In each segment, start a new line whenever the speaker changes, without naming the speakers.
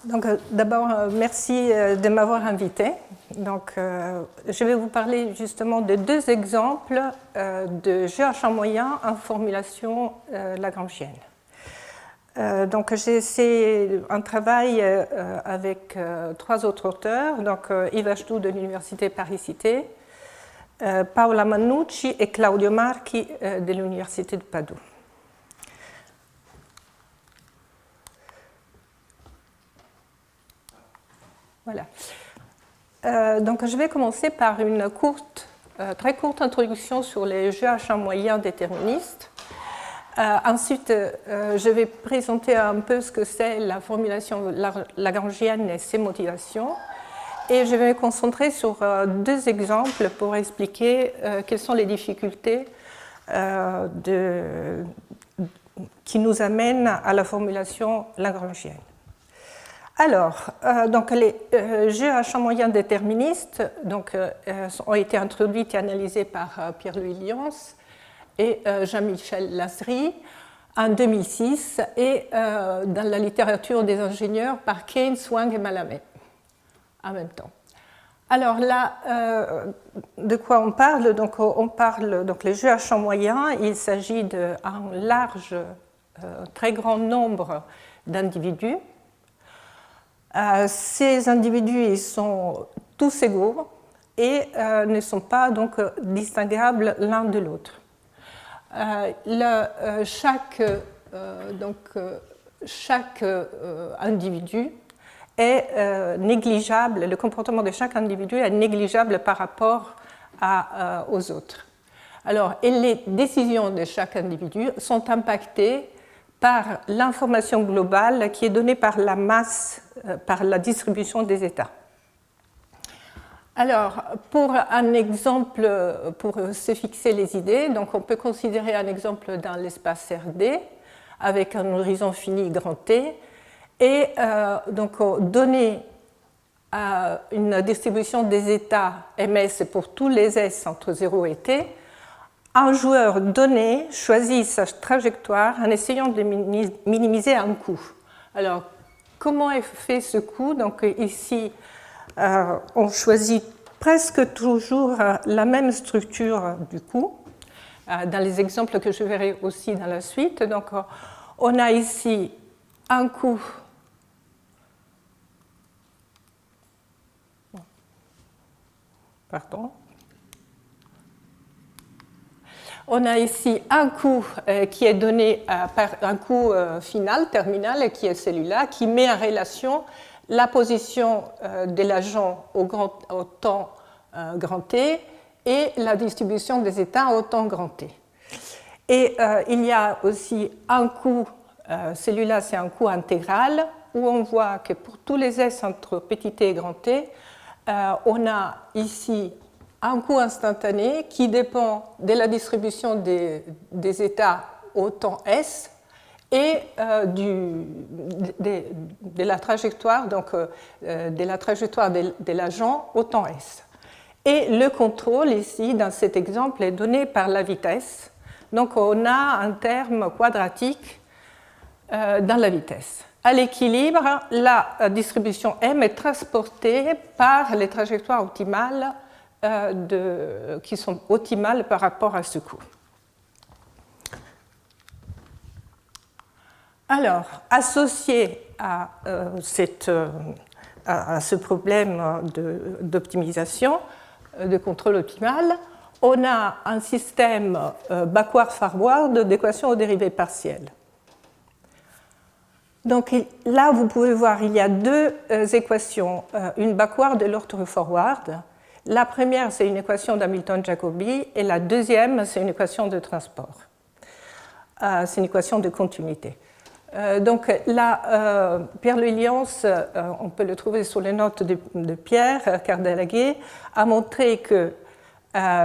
Donc, d'abord, merci de m'avoir invité. Donc, je vais vous parler justement de deux exemples de jeux à champ moyen en formulation lagrangienne. Donc, j'ai fait un travail avec trois autres auteurs, donc Yves Achtou de l'Université Paris-Cité, Paola Mannucci et Claudio Marchi de l'Université de Padoue. Voilà. Donc, je vais commencer par une très courte introduction sur les jeux à champ moyen déterministes. Ensuite, je vais présenter un peu ce que c'est la formulation lagrangienne et ses motivations. Et je vais me concentrer sur deux exemples pour expliquer quelles sont les difficultés qui nous amènent à la formulation lagrangienne. Alors, donc les jeux à champ moyen déterministes ont été introduits et analysés par Pierre-Louis Lyons et Jean-Michel Lasry en 2006 et dans la littérature des ingénieurs par Keynes, Wang et Malamé en même temps. Alors là, de quoi on parle? Donc, on parle les jeux à champ moyen. Il s'agit d'un large, très grand nombre d'individus. Ces individus ils sont tous égaux et ne sont pas donc distinguables l'un de l'autre. Chaque individu est négligeable, le comportement de chaque individu est négligeable par rapport aux autres. Alors, et les décisions de chaque individu sont impactées par l'information globale qui est donnée par la masse, par la distribution des états. Alors, pour un exemple, pour se fixer les idées, donc on peut considérer un exemple dans l'espace RD avec un horizon fini grand T et donc donner une distribution des états MS pour tous les S entre 0 et T. Un joueur donné choisit sa trajectoire en essayant de minimiser un coût. Alors, comment est fait ce coût? Donc ici, on choisit presque toujours la même structure du coût, dans les exemples que je verrai aussi dans la suite. Donc, on a ici un coût. Pardon. On a ici un coût qui est donné par un coût final, terminal, qui est celui-là, qui met en relation la position de l'agent au temps grand T et la distribution des états au temps grand T. Et il y a aussi un coût, celui-là c'est un coût intégral, où on voit que pour tous les S entre petit t et grand T, on a ici un coût instantané qui dépend de la distribution des états au temps S et de la trajectoire, donc de la trajectoire de l'agent au temps S. Et le contrôle ici, dans cet exemple, est donné par la vitesse. Donc on a un terme quadratique dans la vitesse. À l'équilibre, la distribution M est transportée par les trajectoires optimales qui sont optimales par rapport à ce coût. Alors, associé à ce problème d'optimisation, de contrôle optimal, on a un système backward-forward d'équations aux dérivées partielles. Donc là, vous pouvez voir, il y a deux équations, une backward et l'autre forward. La première, c'est une équation d'Hamilton-Jacobi, et la deuxième, c'est une équation de transport. C'est une équation de continuité. Donc là, Pierre-Louis Lyons, on peut le trouver sur les notes de Pierre Cardelaguet, a montré que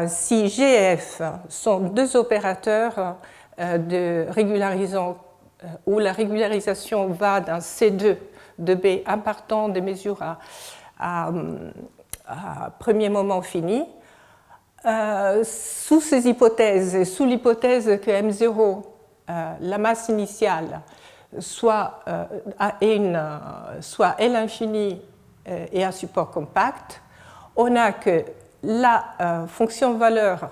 si G et F sont deux opérateurs de régularisant où la régularisation va d'un C2 de B en partant des mesures à premier moment fini. Sous ces hypothèses et sous l'hypothèse que M0, la masse initiale, soit L infini et un support compact, on a que la fonction valeur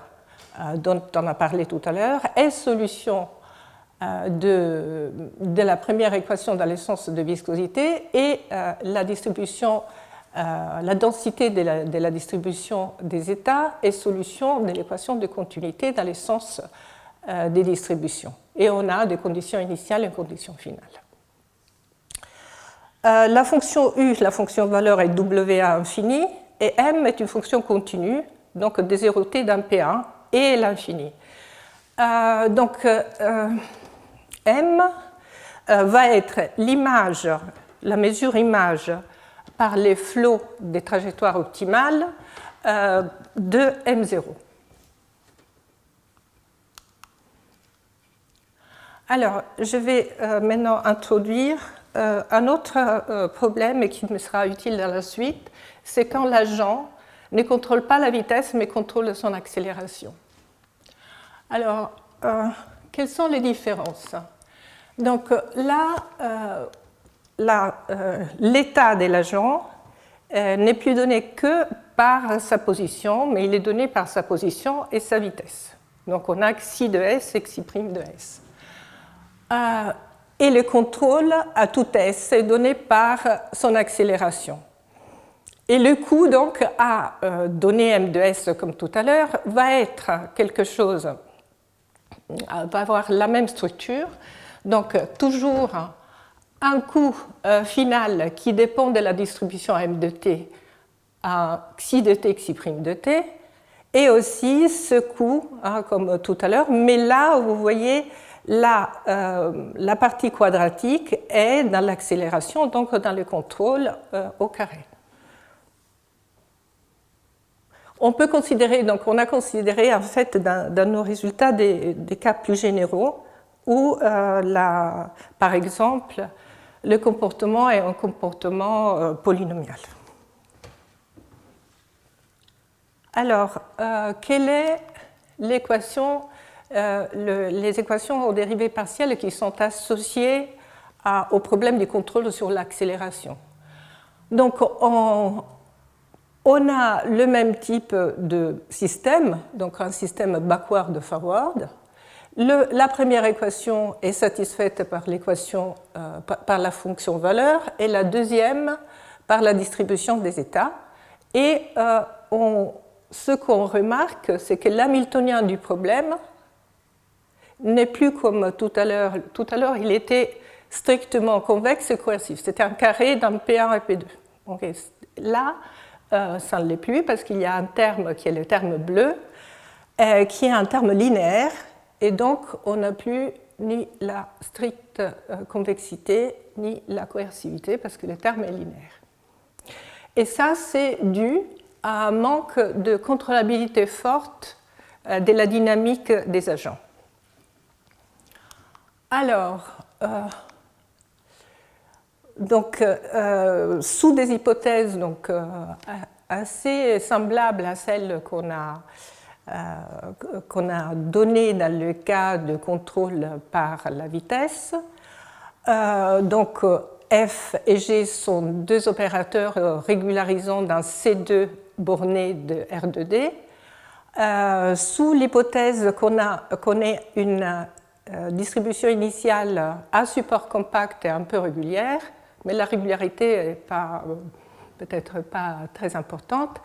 dont on a parlé tout à l'heure est solution de la première équation dans l'essence de viscosité et la distribution, la densité de la distribution des états est solution de l'équation de continuité dans l'essence des distributions. Et on a des conditions initiales et une condition finale. La fonction U, la fonction valeur est WA infini, et M est une fonction continue, donc des zérotés d'un P1 et l'infini. M va être l'image, la mesure image par les flots des trajectoires optimales de M0. Alors, je vais maintenant introduire un autre problème et qui me sera utile dans la suite, c'est quand l'agent ne contrôle pas la vitesse mais contrôle son accélération. Alors, quelles sont les différences? Donc là, l'état de l'agent n'est plus donné que par sa position, mais il est donné par sa position et sa vitesse. Donc on a xi de s et xi' de s. Et le contrôle à tout s est donné par son accélération. Et le coût donc à donner m de s comme tout à l'heure va être quelque chose, va avoir la même structure, donc toujours un coût final qui dépend de la distribution m de t à xi de t, xi' de t, et aussi ce coût, comme tout à l'heure, mais là vous voyez la partie quadratique est dans l'accélération, donc dans le contrôle au carré. On peut considérer, donc on a considéré en fait dans nos résultats des cas plus généraux où, par exemple, le comportement est un comportement polynomial. Alors, quelle est l'équation, les équations aux dérivées partielles qui sont associées au problème du contrôle sur l'accélération? Donc, on a le même type de système, donc un système backward-forward. La première équation est satisfaite par l'équation, par la fonction valeur, et la deuxième par la distribution des états. Et ce qu'on remarque, c'est que l'hamiltonien du problème n'est plus comme tout à l'heure. Tout à l'heure, il était strictement convexe et coercif. C'était un carré dans P1 et P2. Okay. Là, ça ne l'est plus parce qu'il y a un terme qui est le terme bleu, qui est un terme linéaire, et donc on n'a plus ni la stricte convexité ni la coercivité parce que le terme est linéaire. Et ça, c'est dû à un manque de contrôlabilité forte de la dynamique des agents. Alors, sous des hypothèses assez semblables à celles qu'on a données dans le cas de contrôle par la vitesse, F et G sont deux opérateurs régularisants d'un C2 borné de R de D. Sous l'hypothèse qu'on ait une distribution initiale à support compact et un peu régulière, mais la régularité n'est peut-être pas très importante,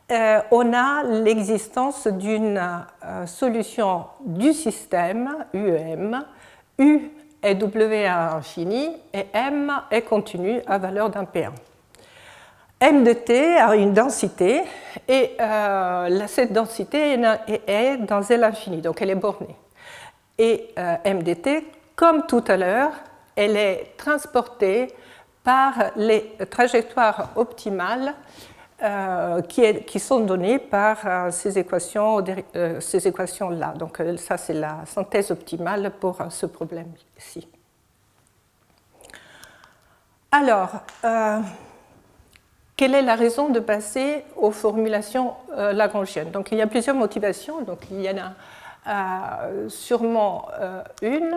on a l'existence d'une solution du système UEM. U est W à infini et M est continu à valeur d'un P1. M de t a une densité et cette densité est dans L infini, donc elle est bornée. Et M de t, comme tout à l'heure, elle est transportée par les trajectoires optimales qui sont données par ces équations-là. Donc ça, c'est la synthèse optimale pour ce problème-ci. Alors, quelle est la raison de passer aux formulations lagrangiennes? Donc il y a plusieurs motivations. Donc il y en a sûrement une.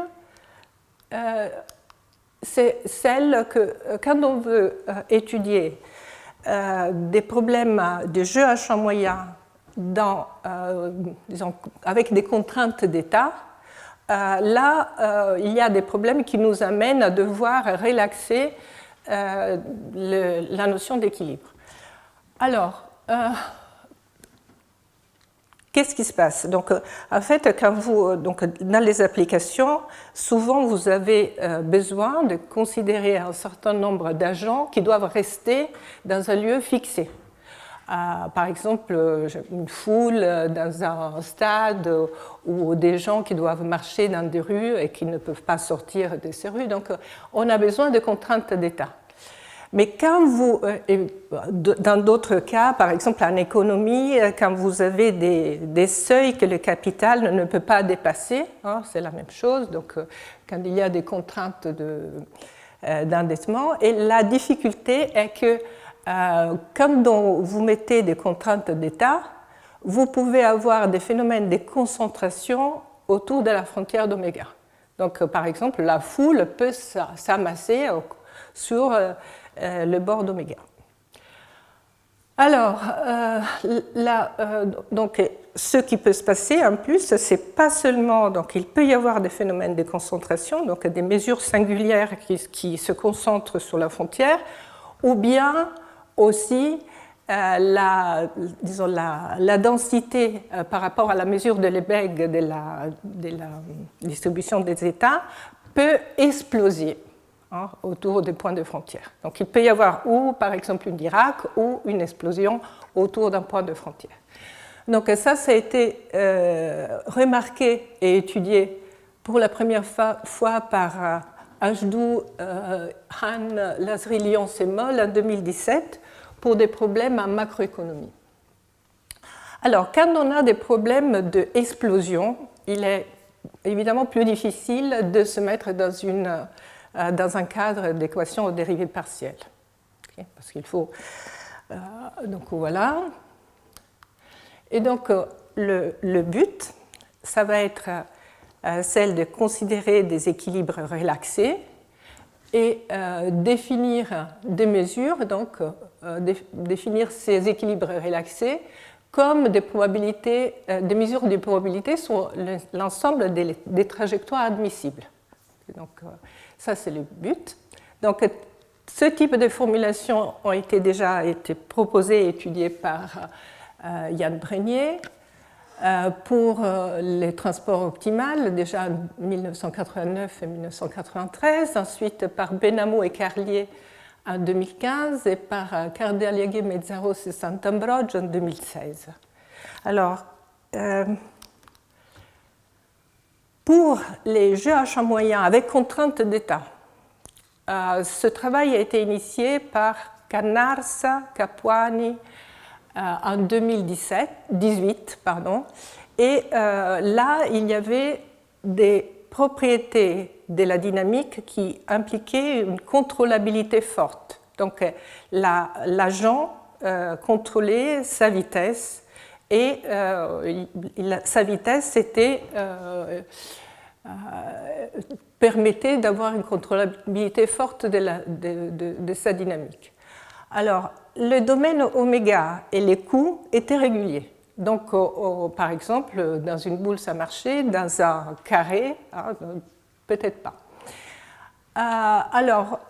c'est celle que, quand on veut étudier des problèmes de jeu à champ moyen disons, avec des contraintes d'état, là, il y a des problèmes qui nous amènent à devoir relaxer la notion d'équilibre. Alors, qu'est-ce qui se passe? Donc, en fait, quand donc, dans les applications, souvent vous avez besoin de considérer un certain nombre d'agents qui doivent rester dans un lieu fixé. Par exemple, une foule dans un stade ou des gens qui doivent marcher dans des rues et qui ne peuvent pas sortir de ces rues. Donc, on a besoin de contraintes d'état. Mais quand vous, dans d'autres cas, par exemple en économie, quand vous avez des seuils que le capital ne peut pas dépasser, hein, c'est la même chose, donc quand il y a des contraintes d'endettement, et la difficulté est que quand vous mettez des contraintes d'état, vous pouvez avoir des phénomènes de concentration autour de la frontière d'oméga. Donc par exemple, la foule peut s'amasser sur le bord d'oméga. Alors, donc, ce qui peut se passer en plus, c'est pas seulement, donc il peut y avoir des phénomènes de concentration, donc des mesures singulières qui se concentrent sur la frontière, ou bien aussi disons la densité par rapport à la mesure de Lebesgue de la distribution des états peut exploser autour des points de frontière. Donc il peut y avoir ou par exemple une Dirac ou une explosion autour d'un point de frontière. Donc ça a été remarqué et étudié pour la première fois par Ajdou, Han, Lazrilian et Moll en 2017 pour des problèmes en macroéconomie. Alors quand on a des problèmes d'explosion, il est évidemment plus difficile de se mettre dans un cadre d'équation aux dérivées partielles. Okay, parce qu'il faut... donc voilà. Et donc le but, ça va être celle de considérer des équilibres relaxés et définir des mesures, donc définir ces équilibres relaxés comme des probabilités, des mesures de probabilité sur l'ensemble des trajectoires admissibles. Et donc, ça, c'est le but. Donc, ce type de formulations ont déjà été proposées et étudiées par Yann Brenier pour les transports optimaux, déjà en 1989 et 1993, ensuite par Benamou et Carlier en 2015 et par Cardaliaghe, Mezzaros et Sant'Ambrogio en 2016. Alors, pour les jeux à champ moyen avec contrainte d'état, ce travail a été initié par Canarsa, Capuani en 2018, et là il y avait des propriétés de la dynamique qui impliquaient une contrôlabilité forte. Donc l'agent contrôlait sa vitesse et sa vitesse permettait d'avoir une contrôlabilité forte de sa dynamique. Alors, le domaine oméga et les coûts étaient réguliers. Donc, par exemple, dans une boule, ça marchait, dans un carré, peut-être pas. Alors,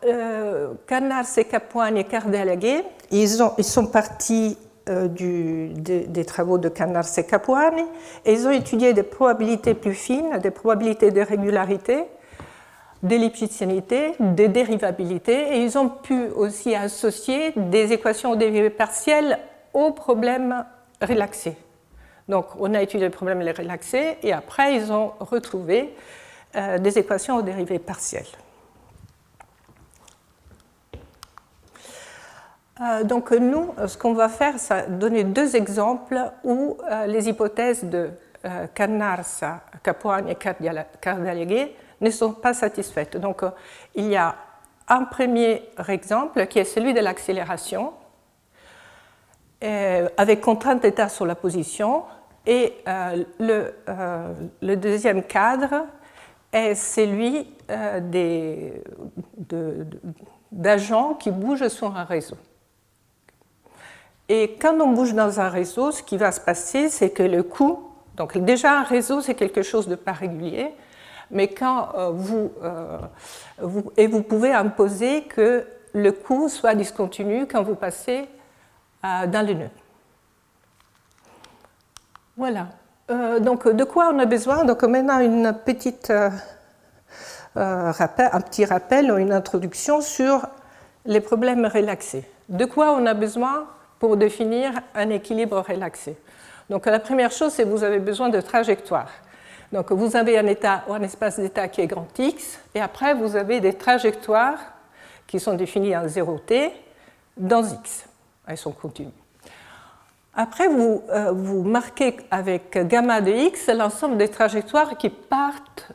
Canars et Capuani et Cardaliaghe, ils sont partis des travaux de Canars et Capuani et ils ont étudié des probabilités plus fines, des probabilités de régularité, d'ellipticianité, de dérivabilité, et ils ont pu aussi associer des équations aux dérivées partielles aux problèmes relaxés. Donc, on a étudié les problèmes relaxés et après, ils ont retrouvé des équations aux dérivées partielles. Donc, nous, ce qu'on va faire, c'est donner deux exemples où les hypothèses de Canars, Capuani et Cardaliaghe ne sont pas satisfaites. Donc, il y a un premier exemple qui est celui de l'accélération, avec contrainte d'état sur la position, et le deuxième cadre est celui d'agents qui bougent sur un réseau. Et quand on bouge dans un réseau, ce qui va se passer, c'est que le coût, donc déjà un réseau c'est quelque chose de pas régulier, mais quand vous pouvez imposer que le coût soit discontinu quand vous passez dans le nœud. Voilà. Donc de quoi on a besoin? Donc maintenant un petit rappel ou une introduction sur les problèmes relaxés. De quoi on a besoin pour définir un équilibre relaxé? Donc la première chose, c'est que vous avez besoin de trajectoires. Donc vous avez un espace d'état qui est grand X, et après vous avez des trajectoires qui sont définies en 0T dans X. Elles sont continues. Après, vous marquez avec gamma de X l'ensemble des trajectoires qui partent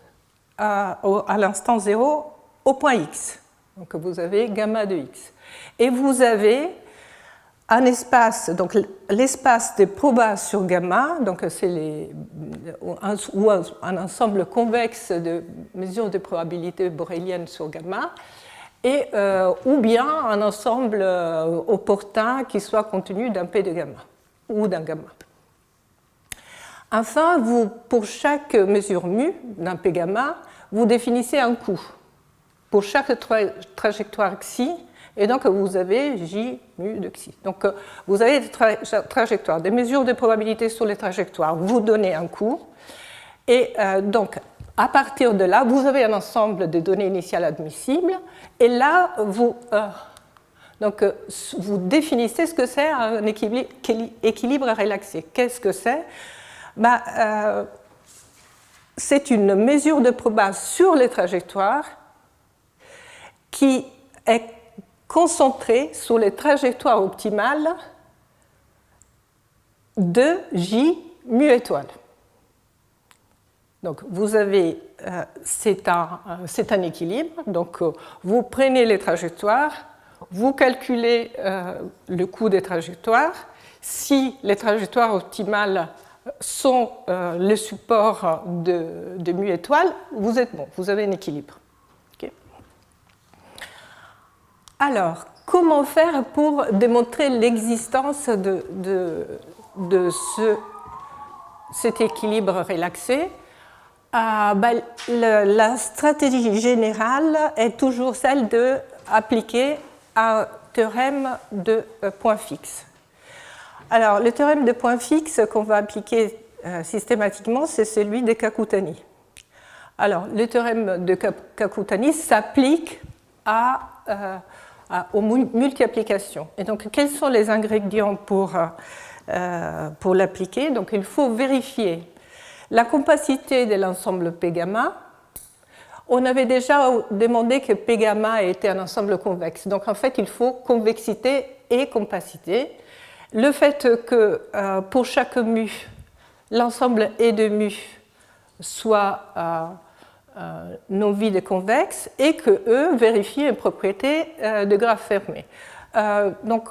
à l'instant 0 au point X. Donc vous avez gamma de X. Et vous avez un espace, donc l'espace des probas sur gamma, donc c'est un ensemble convexe de mesures de probabilité borélienne sur gamma, et, ou bien un ensemble opportun qui soit contenu d'un P de gamma ou d'un gamma. Enfin, pour chaque mesure mu d'un P gamma, vous définissez un coût pour chaque trajectoire xi, et donc vous avez J mu de xi. Donc vous avez des trajectoires, des mesures de probabilité sur les trajectoires, vous donnez un coût, et donc à partir de là, vous avez un ensemble de données initiales admissibles, et là, vous définissez ce que c'est un équilibre relaxé. Qu'est-ce que c'est? C'est une mesure de proba sur les trajectoires qui est concentrée sur les trajectoires optimales de J mu étoile. Donc vous avez, c'est un équilibre, donc vous prenez les trajectoires, vous calculez le coût des trajectoires. Si les trajectoires optimales sont le support de mu étoile, vous êtes bon, vous avez un équilibre. Okay. Alors, comment faire pour démontrer l'existence de cet équilibre relaxé? La stratégie générale est toujours celle d'appliquer un théorème de point fixe. Alors, le théorème de point fixe qu'on va appliquer systématiquement, c'est celui de Kakutani. Alors, le théorème de Kakutani s'applique aux multi-applications. Et donc, quels sont les ingrédients pour l'appliquer? Donc, il faut vérifier la compacité de l'ensemble P gamma. On avait déjà demandé que P gamma était un ensemble convexe. Donc, en fait, il faut convexité et compacité. Le fait que pour chaque mu, l'ensemble E de mu soit non vide et convexe, et que E vérifie une propriété de graphe fermé. Donc,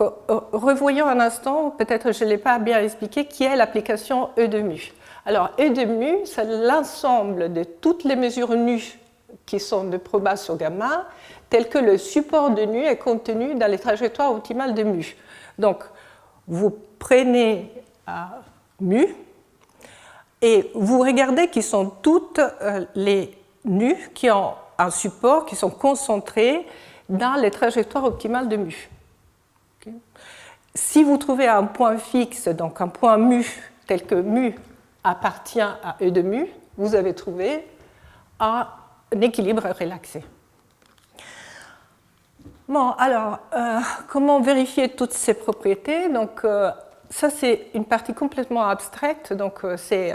revoyons un instant, peut-être je ne l'ai pas bien expliqué, qui est l'application E de mu. Alors, E de mu, c'est l'ensemble de toutes les mesures nues qui sont de proba sur gamma, telles que le support de nu est contenu dans les trajectoires optimales de mu. Donc, vous prenez mu et vous regardez qui sont toutes les nus qui ont un support, qui sont concentrés dans les trajectoires optimales de mu. Okay. Si vous trouvez un point fixe, donc un point mu, tel que mu appartient à E de mu, vous avez trouvé un équilibre relaxé. Bon, alors, comment vérifier toutes ces propriétés? Donc, ça, c'est une partie complètement abstraite, donc c'est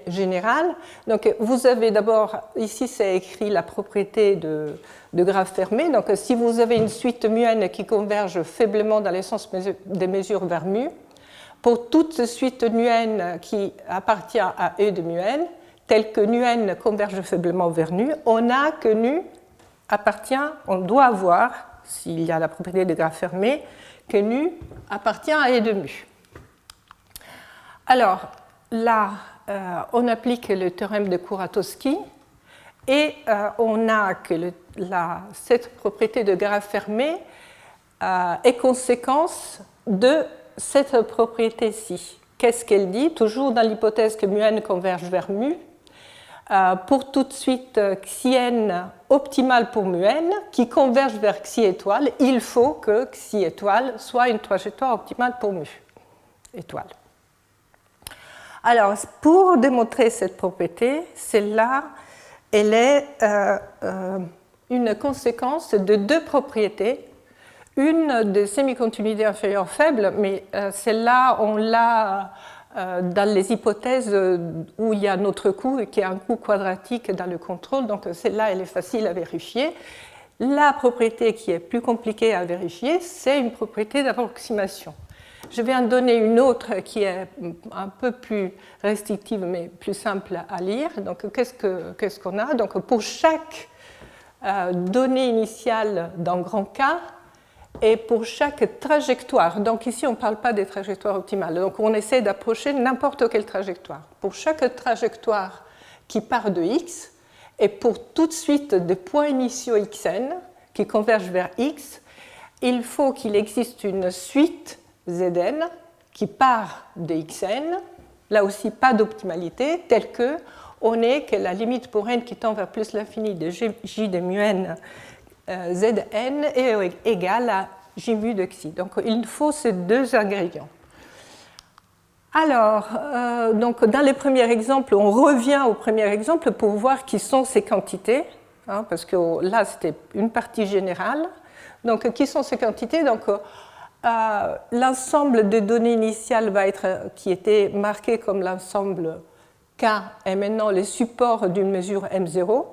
général. Donc, vous avez d'abord, ici, c'est écrit la propriété de graphe fermé. Donc, si vous avez une suite mu-n qui converge faiblement dans le sens des mesures vers mu, pour toute suite nu-n qui appartient à E de mu-n, tel que nu-n converge faiblement vers nu, on a que nu appartient, on doit avoir, s'il y a la propriété de graphe fermé, que nu appartient à E de mu. Alors, là, on applique le théorème de Kuratowski et on a que cette propriété de graphe fermé est conséquence de cette propriété-ci. Qu'est-ce qu'elle dit? Toujours dans l'hypothèse que μn converge vers mu. Pour toute suite xi n optimale pour μn qui converge vers xi étoile, il faut que xi étoile soit une trajectoire optimale pour mu étoile. Alors, pour démontrer cette propriété, celle-là, elle est une conséquence de deux propriétés. Une de semi-continuité inférieure faible, mais celle-là, on l'a dans les hypothèses où il y a notre coût, qui est un coût quadratique dans le contrôle, donc celle-là, elle est facile à vérifier. La propriété qui est plus compliquée à vérifier, c'est une propriété d'approximation. Je vais en donner une autre qui est un peu plus restrictive, mais plus simple à lire. Donc, qu'est-ce qu'on a? Donc, pour chaque donnée initiale dans grand K, et pour chaque trajectoire, donc ici on ne parle pas des trajectoires optimales, donc on essaie d'approcher n'importe quelle trajectoire. Pour chaque trajectoire qui part de x, et pour tout de suite des points initiaux xn qui convergent vers x, il faut qu'il existe une suite Zn qui part de xn, là aussi pas d'optimalité, telle que on ait que la limite pour n qui tend vers plus l'infini de j de mu n Zn est égal à J mu de xi. Donc il faut ces deux ingrédients. Alors, donc dans les premiers exemples, on revient au premier exemple pour voir qui sont ces quantités, hein, parce que là c'était une partie générale. Donc qui sont ces quantités? Donc l'ensemble de données initiales va être, qui était marqué comme l'ensemble K, est maintenant les supports d'une mesure M0.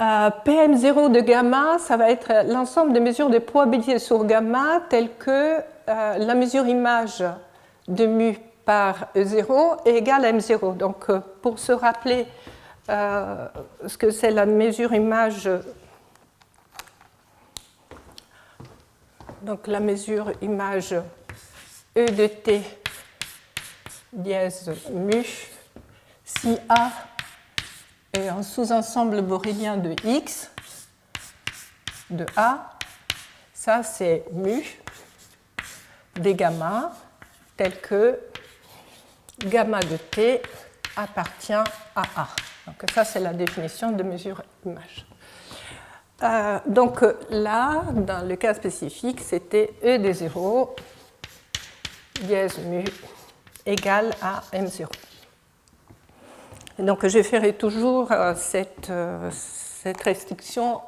PM0 de gamma, ça va être l'ensemble des mesures de probabilité sur gamma telles que la mesure image de mu par E0 est égale à M0. Donc pour se rappeler ce que c'est la mesure image, donc la mesure image E de t dièse mu si A et un sous-ensemble borélien de X, de A, ça c'est mu des gamma, tel que gamma de T appartient à A. Donc ça c'est la définition de mesure image. Donc là, dans le cas spécifique, c'était E de 0 dièse mu égale à M0. Donc je ferai toujours cette restriction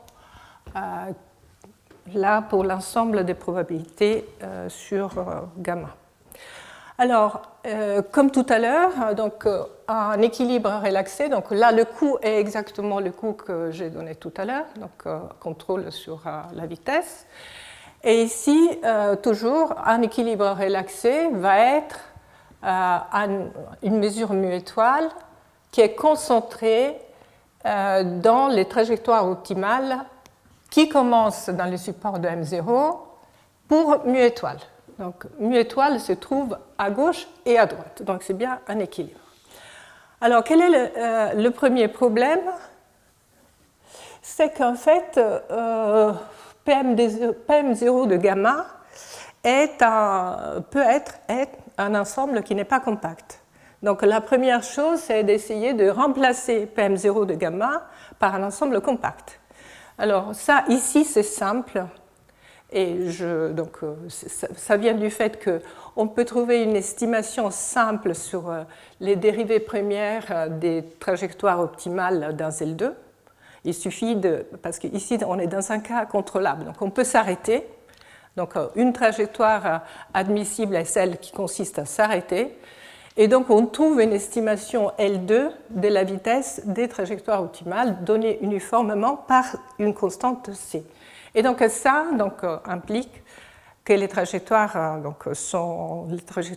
là pour l'ensemble des probabilités sur gamma. Alors, comme tout à l'heure, donc un équilibre relaxé, donc là le coût est exactement le coût que j'ai donné tout à l'heure, donc contrôle sur la vitesse. Et ici, toujours, un équilibre relaxé va être une mesure mu étoile qui est concentrée dans les trajectoires optimales qui commencent dans le support de M0 pour mu étoile. Donc mu étoile se trouve à gauche et à droite, donc c'est bien un équilibre. Alors quel est le premier problème? C'est qu'en fait, PM0 de gamma peut être un ensemble qui n'est pas compact. Donc la première chose, c'est d'essayer de remplacer PM0 de gamma par un ensemble compact. Alors ça, ici, c'est simple. Et donc, ça vient du fait qu'on peut trouver une estimation simple sur les dérivées premières des trajectoires optimales d'un ZL2. Il suffit parce qu'ici, on est dans un cas contrôlable. Donc on peut s'arrêter. Donc une trajectoire admissible est celle qui consiste à s'arrêter. Et donc, on trouve une estimation L2 de la vitesse des trajectoires optimales donnée uniformément par une constante C. Et donc, ça implique que les trajectoires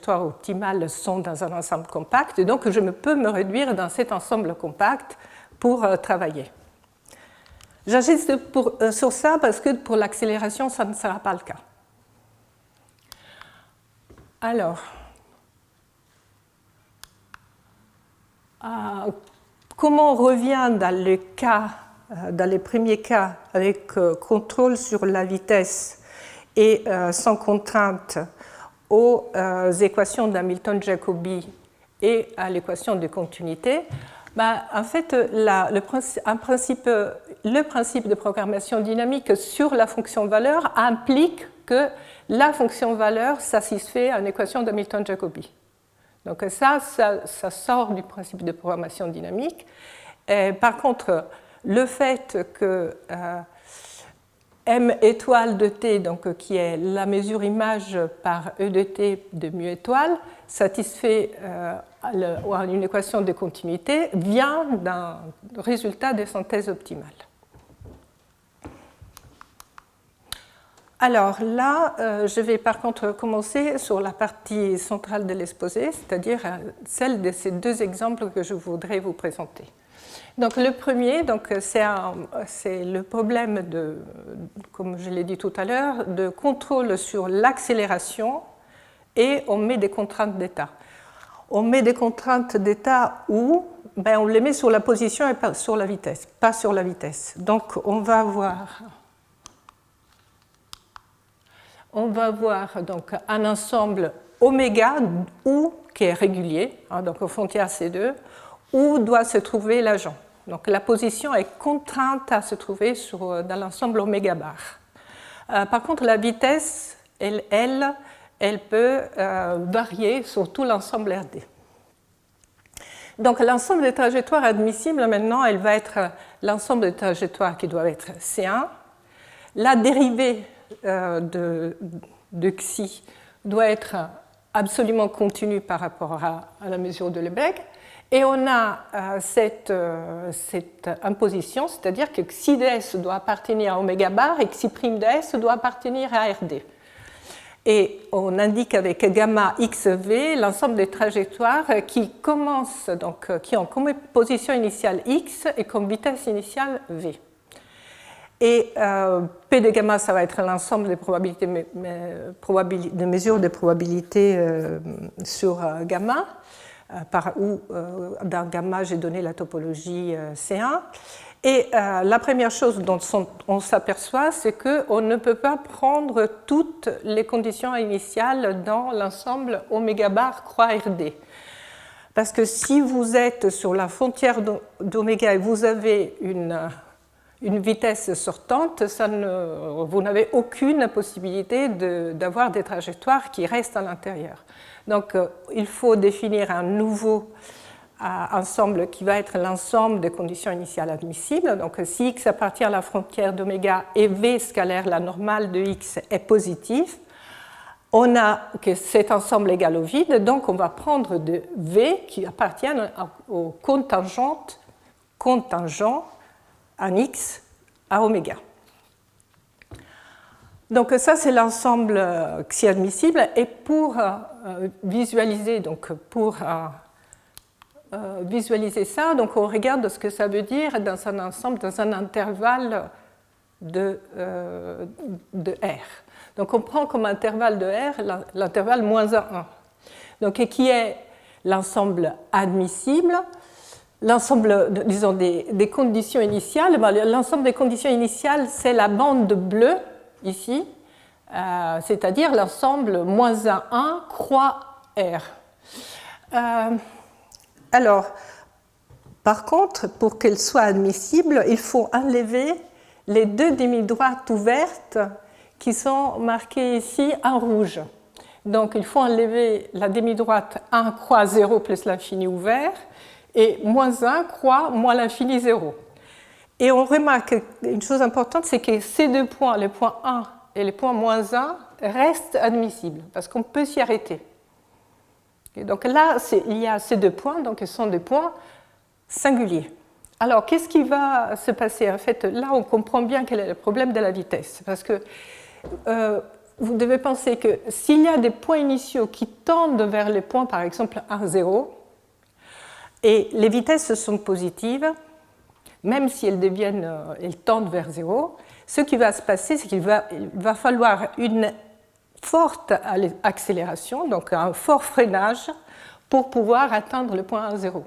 optimales sont dans un ensemble compact. Et donc, je peux me réduire dans cet ensemble compact pour travailler. J'insiste sur ça parce que pour l'accélération, ça ne sera pas le cas. Alors, comment on revient dans les premiers cas avec contrôle sur la vitesse et sans contrainte aux équations d'Hamilton-Jacobi et à l'équation de continuité, en fait, le principe de programmation dynamique sur la fonction valeur implique que la fonction valeur satisfait à une équation d'Hamilton-Jacobi. Donc ça sort du principe de programmation dynamique. Par contre, le fait que m étoile de t, donc, qui est la mesure image par e de t de mu étoile, satisfait une équation de continuité, vient d'un résultat de synthèse optimale. Alors là, je vais par contre commencer sur la partie centrale de l'exposé, c'est-à-dire celle de ces deux exemples que je voudrais vous présenter. Donc le premier, c'est le problème comme je l'ai dit tout à l'heure, de contrôle sur l'accélération et on met des contraintes d'état. On met des contraintes d'état où on les met sur la position et pas sur la vitesse, Donc on va avoir donc un ensemble oméga qui est régulier, donc aux frontières C2, où doit se trouver l'agent. Donc la position est contrainte à se trouver dans l'ensemble oméga bar. Par contre, la vitesse, elle peut varier sur tout l'ensemble RD. Donc l'ensemble des trajectoires admissibles, maintenant, elle va être l'ensemble des trajectoires qui doivent être C1. La dérivée de xi doit être absolument continue par rapport à la mesure de Lebesgue. Et on a cette imposition, c'est-à-dire que xi de s doit appartenir à oméga bar et xi' de s doit appartenir à RD. Et on indique avec gamma xv l'ensemble des trajectoires qui ont comme position initiale x et comme vitesse initiale v. Et P de gamma, ça va être l'ensemble des probabilités, de mesures de probabilité sur gamma, où dans gamma, j'ai donné la topologie C1. Et la première chose dont on s'aperçoit, c'est qu'on ne peut pas prendre toutes les conditions initiales dans l'ensemble oméga bar croix RD. Parce que si vous êtes sur la frontière d'oméga et vous avez une vitesse sortante, vous n'avez aucune possibilité d'avoir des trajectoires qui restent à l'intérieur. Donc il faut définir un nouveau ensemble qui va être l'ensemble des conditions initiales admissibles. Donc si x appartient à la frontière d'oméga et v scalaire, la normale de x, est positif, on a que cet ensemble égale au vide, donc on va prendre de v qui appartient au contingent en x à oméga. Donc ça, c'est l'ensemble xi admissible. Et pour visualiser, visualiser ça, donc on regarde ce que ça veut dire dans un ensemble, dans un intervalle de R. Donc on prend comme intervalle de R l'intervalle moins 1. Donc, qui est l'ensemble admissible, l'ensemble, disons, des conditions initiales. L'ensemble des conditions initiales, c'est la bande bleue, ici, c'est-à-dire l'ensemble moins 1 croix R. Alors, par contre, pour qu'elle soit admissible, il faut enlever les deux demi-droites ouvertes qui sont marquées ici en rouge. Donc, il faut enlever la demi-droite 1 croix 0 plus l'infini ouvert et moins 1 croix moins l'infini 0. Et on remarque une chose importante, c'est que ces deux points, les points 1 et les points moins 1, restent admissibles parce qu'on peut s'y arrêter. Et donc là, il y a ces deux points, donc ce sont des points singuliers. Alors, qu'est-ce qui va se passer? En fait, là, on comprend bien quel est le problème de la vitesse. Parce que vous devez penser que s'il y a des points initiaux qui tendent vers les points, par exemple 1, 0, et les vitesses sont positives, même si elles tendent vers 0, ce qui va se passer, c'est qu'il va falloir une forte accélération, donc un fort freinage, pour pouvoir atteindre le point 1, 0.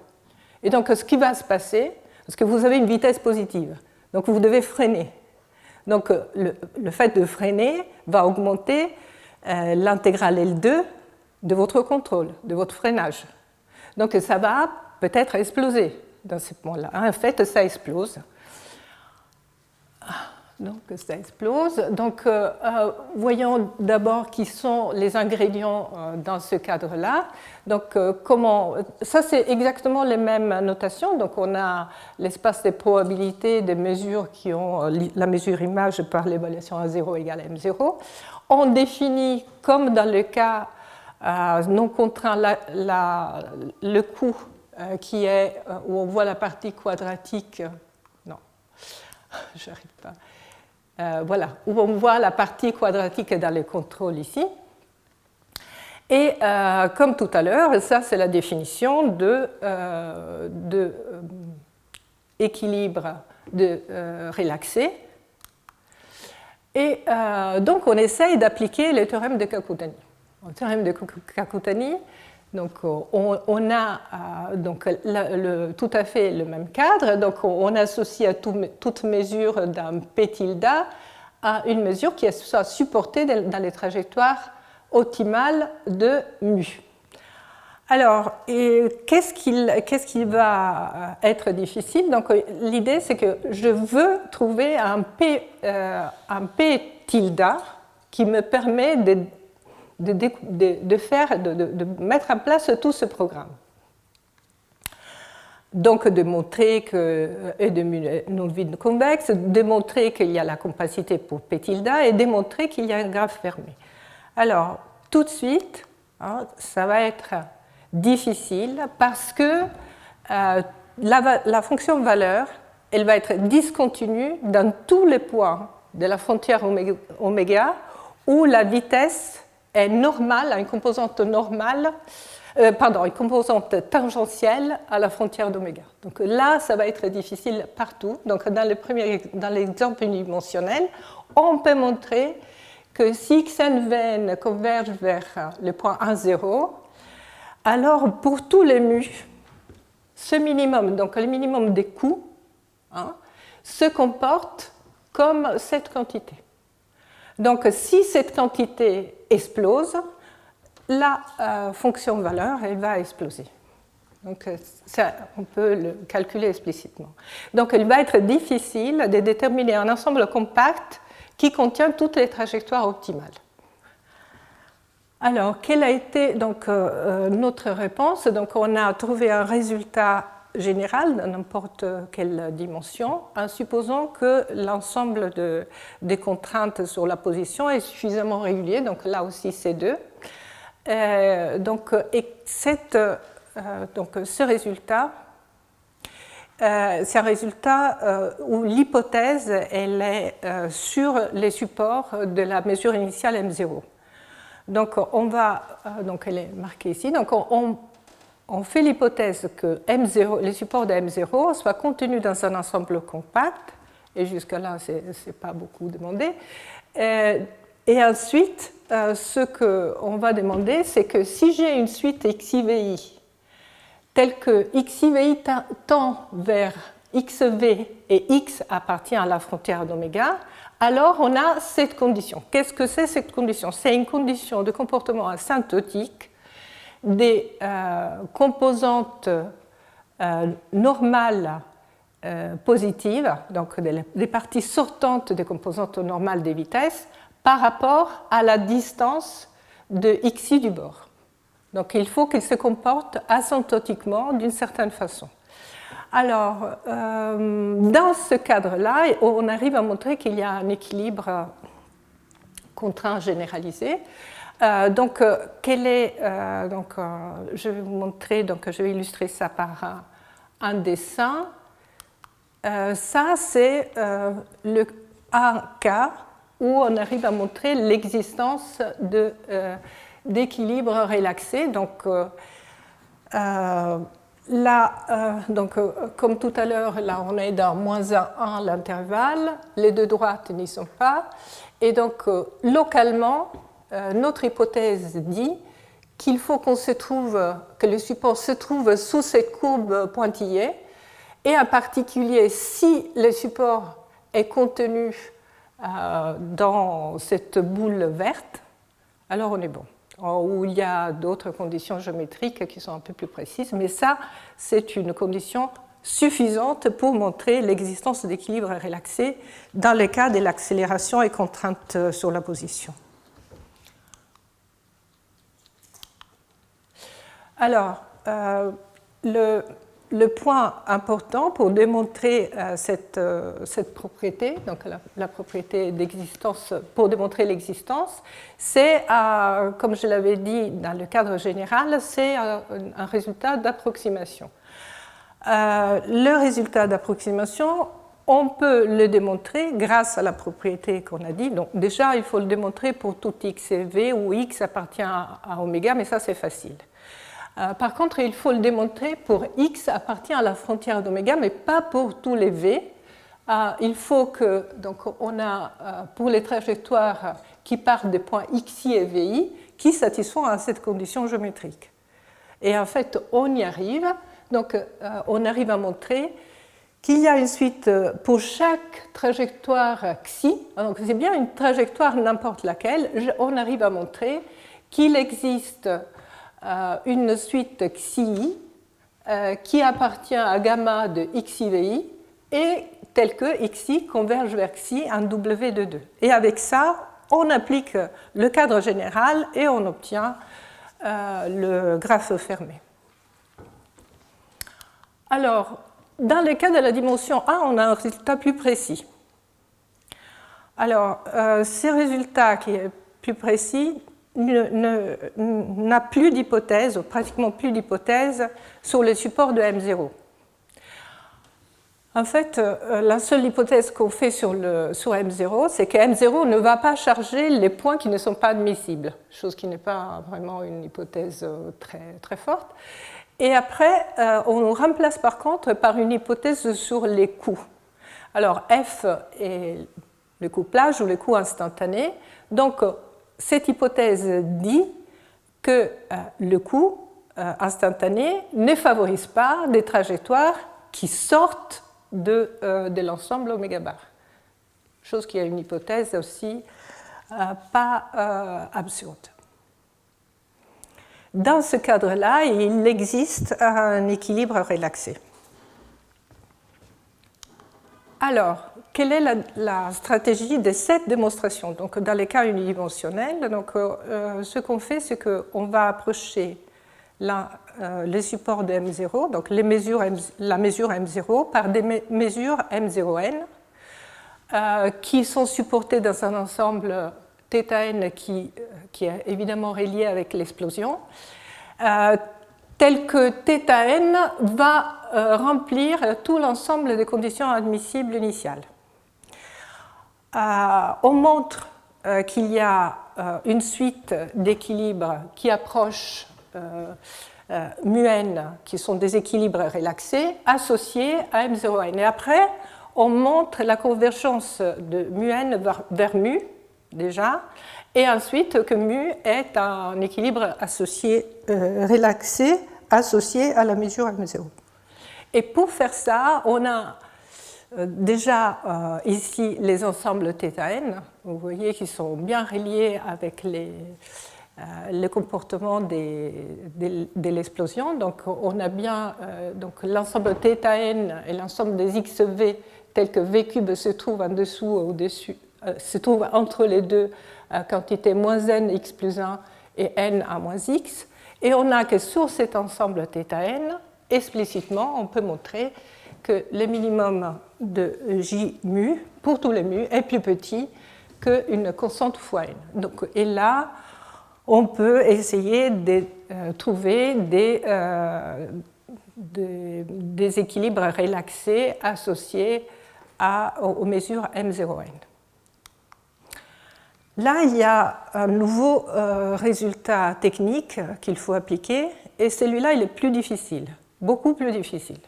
Et donc, ce qui va se passer, parce que vous avez une vitesse positive, donc vous devez freiner. Donc, le fait de freiner va augmenter l'intégrale L2 de votre contrôle, de votre freinage. Donc, ça va peut-être exploser dans ce point-là. En fait, ça explose. Donc, ça explose. Donc, voyons d'abord qui sont les ingrédients dans ce cadre-là. Donc, ça, c'est exactement les mêmes notations. Donc, on a l'espace des probabilités des mesures qui ont la mesure image par l'évaluation A0 égale M0. On définit, comme dans le cas non contraint, le coût qui est où on voit la partie quadratique. Non, je n'arrive pas. Voilà, où on voit la partie quadratique dans le contrôle ici. Et comme tout à l'heure, ça c'est la définition de équilibre relaxé. Et donc on essaye d'appliquer le théorème de Kakutani. Le théorème de Kakutani, donc on a tout à fait le même cadre. Donc on associe à toute mesure d'un P tilde à une mesure qui soit supportée dans les trajectoires optimales de mu. Alors, qu'est-ce qui va être difficile? Donc l'idée c'est que je veux trouver un P tilde qui me permet de mettre en place tout ce programme. Donc, de montrer que E de mu est non vide convexe, démontrer qu'il y a la compacité pour P tilde et démontrer qu'il y a un graphe fermé. Alors, tout de suite, ça va être difficile parce que la fonction valeur, elle va être discontinue dans tous les points de la frontière oméga où la vitesse est normale, une composante normale, une composante tangentielle à la frontière d'oméga. Donc là, ça va être difficile partout. Donc dans l'exemple unidimensionnel, on peut montrer que si xn converge vers le point 1, 0, alors pour tous les mu, ce minimum, donc le minimum des coûts, se comporte comme cette quantité. Donc, si cette quantité explose, la fonction valeur, elle va exploser. Donc, ça, on peut le calculer explicitement. Donc, il va être difficile de déterminer un ensemble compact qui contient toutes les trajectoires optimales. Alors, quelle a été donc, notre réponse? Donc, on a trouvé un résultat général dans n'importe quelle dimension, en supposant que l'ensemble des contraintes sur la position est suffisamment régulier, donc là aussi C2. Ce résultat, c'est un résultat où l'hypothèse elle est sur les supports de la mesure initiale M0. Donc, elle est marquée ici. Donc, on fait l'hypothèse que M0, les supports de M0 soient contenus dans un ensemble compact, et jusque-là, ce n'est pas beaucoup demandé. Et ensuite, ce qu'on va demander, c'est que si j'ai une suite XIVI telle que XIVI tend vers XV et X appartient à la frontière d'oméga, alors on a cette condition. Qu'est-ce que c'est cette condition? C'est une condition de comportement asymptotique des composantes normales positives, donc des parties sortantes des composantes normales des vitesses, par rapport à la distance de xi du bord. Donc il faut qu'ils se comportent asymptotiquement d'une certaine façon. Alors, dans ce cadre-là, on arrive à montrer qu'il y a un équilibre contraint généralisé. Je vais vous montrer, je vais illustrer ça par un dessin. Ça, c'est un cas où on arrive à montrer l'existence d'équilibre relaxé. Comme tout à l'heure, là, on est dans moins 1, 1 l'intervalle, les deux droites n'y sont pas. Et donc, localement, notre hypothèse dit qu'il faut que le support se trouve sous cette courbe pointillée, et en particulier si le support est contenu dans cette boule verte, alors on est bon. Ou il y a d'autres conditions géométriques qui sont un peu plus précises, mais ça, c'est une condition suffisante pour montrer l'existence d'équilibre relaxé dans le cas de l'accélération et contrainte sur la position. Alors, le point important pour démontrer cette propriété, donc la propriété d'existence, pour démontrer l'existence, c'est, comme je l'avais dit dans le cadre général, c'est un résultat d'approximation. Le résultat d'approximation, on peut le démontrer grâce à la propriété qu'on a dit. Donc déjà, il faut le démontrer pour tout x et v, où x appartient à oméga, mais ça c'est facile. Par contre, il faut le démontrer pour x appartient à la frontière d'oméga, mais pas pour tous les v. Il faut que, donc on a pour les trajectoires qui partent des points xi et vi, qui satisfont à cette condition géométrique. Et en fait, on y arrive. Donc, on arrive à montrer qu'il y a une suite pour chaque trajectoire xi. Donc, c'est bien une trajectoire n'importe laquelle. On arrive à montrer qu'il existe une suite xi qui appartient à gamma de xivi et tel que xi converge vers xi en w de 2. Et avec ça, on applique le cadre général et on obtient le graphe fermé. Alors, dans le cas de la dimension A, on a un résultat plus précis. Alors, ce résultat qui est plus précis n'a plus d'hypothèse, ou pratiquement plus d'hypothèse, sur le support de M0. En fait, la seule hypothèse qu'on fait sur M0, c'est que M0 ne va pas charger les points qui ne sont pas admissibles, chose qui n'est pas vraiment une hypothèse très, très forte. Et après, on remplace par contre par une hypothèse sur les coûts. Alors, F est le coût plage ou le coût instantané. Donc, cette hypothèse dit que le coût instantané ne favorise pas des trajectoires qui sortent de l'ensemble oméga bar. Chose qui est une hypothèse aussi pas absurde. Dans ce cadre-là, il existe un équilibre relaxé. Alors, quelle est la stratégie de cette démonstration? Donc, dans les cas unidimensionnels, donc, ce qu'on fait, c'est qu'on va approcher les supports de M0, donc la mesure M0, par des mesures M0n, qui sont supportées dans un ensemble θn qui est évidemment relié avec l'explosion, tel que θn va remplir tout l'ensemble des conditions admissibles initiales. On montre qu'il y a une suite d'équilibres qui approchent μn, qui sont des équilibres relaxés, associés à M0n. Et après, on montre la convergence de μn vers mu, déjà, et ensuite que mu est un équilibre associé, relaxé, associé à la mesure M0. Et pour faire ça, on a déjà ici les ensembles θn, vous voyez qu'ils sont bien reliés avec le comportement de l'explosion. Donc on a bien l'ensemble θn et l'ensemble des xv tel que v cube se trouve en dessous ou au-dessus, se trouve entre les deux quantités moins n x plus 1 et n à moins x. Et on a que sur cet ensemble θn, explicitement, on peut montrer que le minimum de J mu, pour tous les mu, est plus petit qu'une constante fois n. Donc, et là, on peut essayer de trouver des équilibres relaxés associés aux mesures M0n. Là, il y a un nouveau résultat technique qu'il faut appliquer, et celui-là, il est plus difficile, beaucoup plus difficile.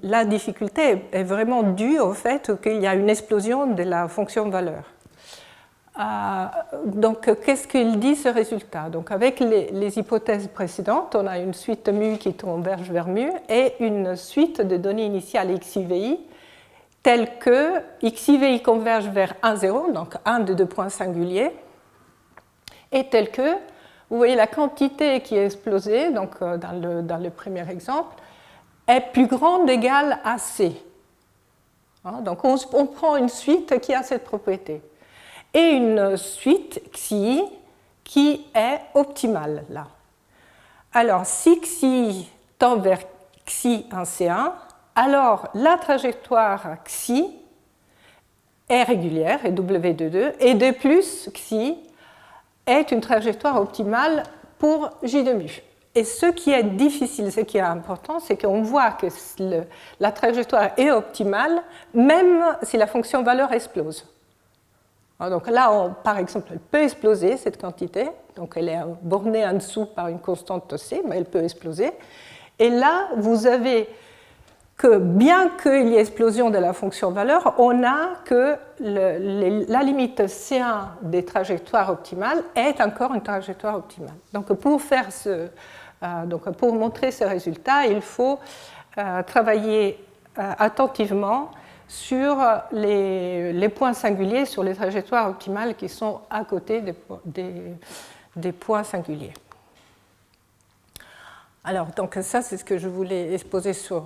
La difficulté est vraiment due au fait qu'il y a une explosion de la fonction valeur. Donc, qu'est-ce qu'il dit ce résultat? Donc, avec les hypothèses précédentes, on a une suite mu qui converge vers mu et une suite de données initiales XIVI telle que XIVI converge vers 1, 0, donc un de deux points singuliers, et telle que, vous voyez, la quantité qui est explosée, donc dans le premier exemple, est plus grande ou égale à C. Donc, on prend une suite qui a cette propriété. Et une suite xi qui est optimale là. Alors, si xi tend vers xi 1 C1, alors la trajectoire xi est régulière, est W22, et de plus, xi est une trajectoire optimale pour J de mu. Et ce qui est difficile, ce qui est important, c'est qu'on voit que la trajectoire est optimale, même si la fonction valeur explose. Donc là, par exemple, elle peut exploser, cette quantité. Donc elle est bornée en dessous par une constante C, mais elle peut exploser. Et là, vous avez que, bien qu'il y ait explosion de la fonction valeur, on a que la limite C1 des trajectoires optimales est encore une trajectoire optimale. Donc pour montrer ce résultat, il faut travailler attentivement sur les points singuliers, sur les trajectoires optimales qui sont à côté des points singuliers. Alors, donc ça, c'est ce que je voulais exposer sur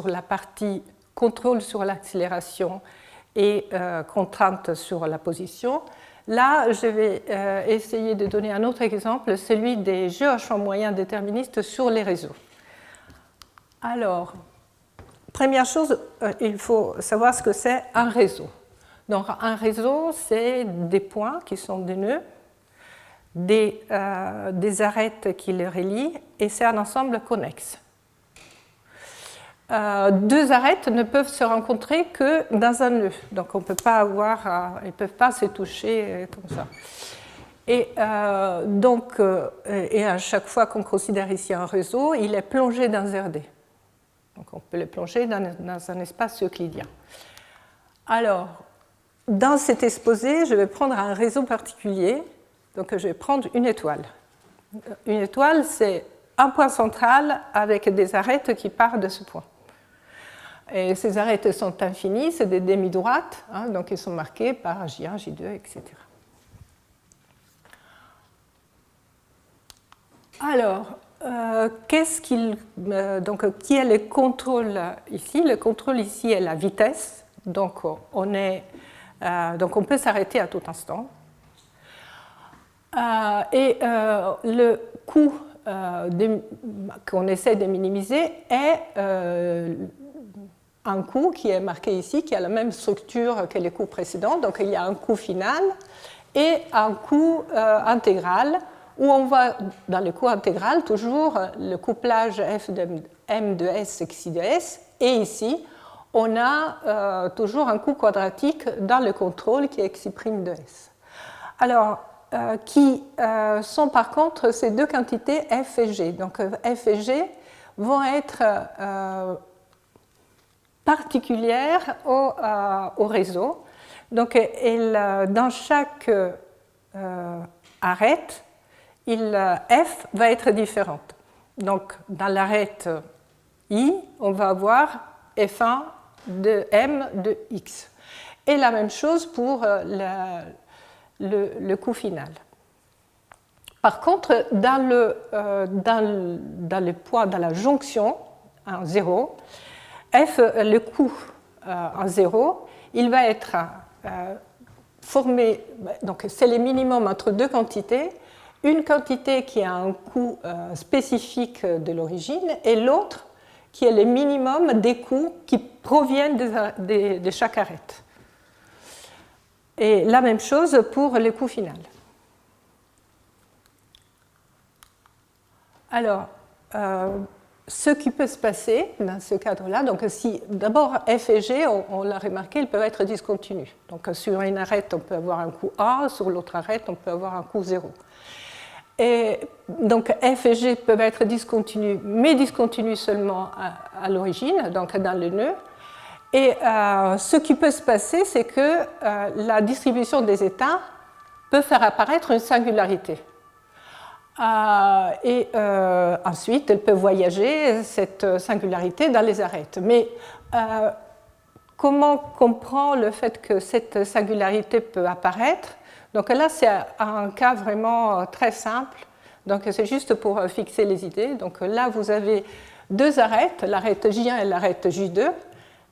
la partie contrôle sur l'accélération et contrainte sur la position. Là, je vais essayer de donner un autre exemple, celui des jeux à champ moyen déterministes sur les réseaux. Alors, première chose, il faut savoir ce que c'est un réseau. Donc, un réseau, c'est des points qui sont des nœuds, des arêtes qui les relient, et c'est un ensemble connexe. Deux arêtes ne peuvent se rencontrer que dans un nœud, donc on ne peut pas avoir, ils ne peuvent pas se toucher comme ça. Et et à chaque fois qu'on considère ici un réseau, il est plongé dans RD. Donc on peut le plonger dans un espace euclidien. Alors, dans cet exposé, je vais prendre un réseau particulier. Donc je vais prendre une étoile. Une étoile, c'est un point central avec des arêtes qui partent de ce point. Et ces arêtes sont infinies, c'est des demi-droites, donc ils sont marquées par J1, J2, etc. Alors, qui est le contrôle ici? Le contrôle ici est la vitesse, donc on peut s'arrêter à tout instant. Le coût qu'on essaie de minimiser est un coût qui est marqué ici, qui a la même structure que les coûts précédents. Donc il y a un coût final et un coût intégral, où on voit dans le coût intégral toujours le couplage f de m de s xi de s, et ici on a toujours un coût quadratique dans le contrôle qui est xi' de s. Alors, qui sont par contre ces deux quantités f et g. Donc f et g vont être particulières au réseau. Donc dans chaque arête, f va être différente. Donc dans l'arête I, on va avoir f1 de m de x. Et la même chose pour le coût final. Par contre, dans le point, dans la jonction en 0, le coût en 0, il va être formé, donc c'est le minimum entre deux quantités, une quantité qui a un coût spécifique de l'origine et l'autre qui est le minimum des coûts qui proviennent de chaque arête. Et la même chose pour le coût final. Alors, ce qui peut se passer dans ce cadre-là, donc si d'abord f et g, on l'a remarqué, ils peuvent être discontinus. Donc sur une arête, on peut avoir un coût A, sur l'autre arête, on peut avoir un coût 0. Et donc f et g peuvent être discontinus, mais discontinus seulement à l'origine, donc dans le nœud. Et ce qui peut se passer, c'est que la distribution des états peut faire apparaître une singularité. Et ensuite, elle peut voyager, cette singularité, dans les arêtes. Mais comment comprend le fait que cette singularité peut apparaître? Donc là, c'est un cas vraiment très simple. Donc c'est juste pour fixer les idées. Donc là, vous avez deux arêtes, l'arête J1 et l'arête J2.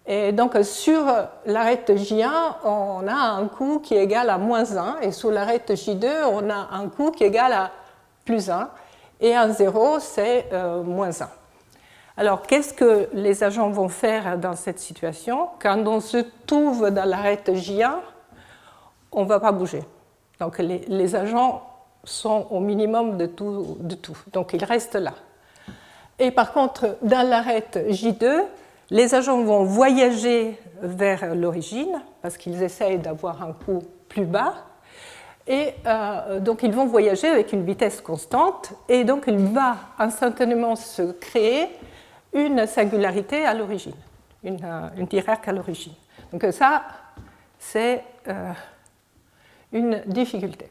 Et donc sur l'arête J1, on a un coût qui est égal à moins 1. Et sur l'arête J2, on a un coût qui est égal à plus 1. Et un 0, c'est moins 1. Alors, qu'est-ce que les agents vont faire dans cette situation? Quand on se trouve dans l'arête J1, on ne va pas bouger. Donc, les agents sont au minimum de tout. Donc, ils restent là. Et par contre, dans l'arête J2, les agents vont voyager vers l'origine, parce qu'ils essayent d'avoir un coût plus bas. Et donc, ils vont voyager avec une vitesse constante. Et donc, il va instantanément se créer une singularité à l'origine, une Dirac à l'origine. Donc ça, c'est une difficulté.